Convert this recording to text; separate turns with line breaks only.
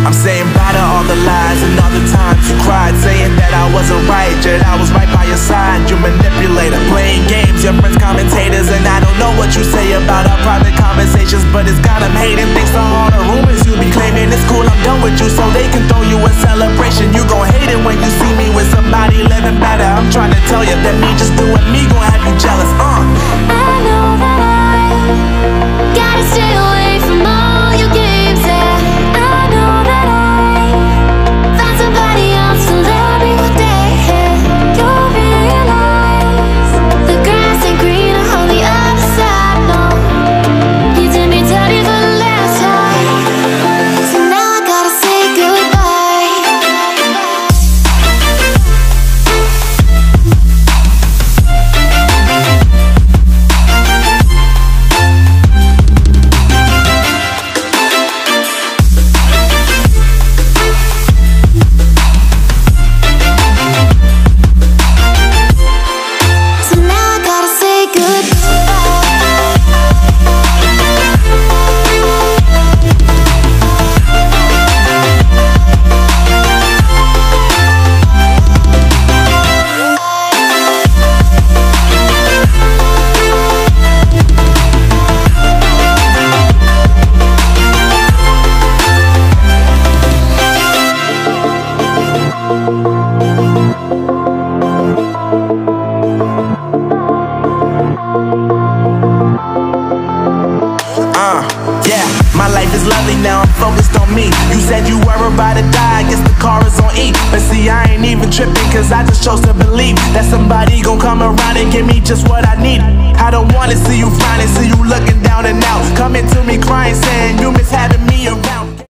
I'm saying bye to all the lies and all the times you cried, saying that I wasn't right, yet I was right by your side. You manipulator, playing games, your friends commentators, and I don't know what you say about our private conversations, but it's got them hating. Thanks to all the rumors you be claiming. It's cool, I'm done with you, so they can throw you a celebration. You gon' hate it when you see me with somebody living better. I'm trying to tell you that me just doing me gon' have you jealous.
I know that I gotta stay away from all your games, yeah. I know that I found somebody else to love me one day, yeah. You'll realize the grass ain't greener on the other side, no. You did me dirty for the last time, so now I gotta say goodbye. So now I gotta say goodbye.
Yeah, my life is lovely now, I'm focused on me. You said you were about to die, I guess the car is on E. But see, I ain't even tripping, cause I just chose to believe that somebody gon' come around and give me just what I need. I don't wanna see you frowning, see you looking down and out, coming to me crying, saying you miss having me around.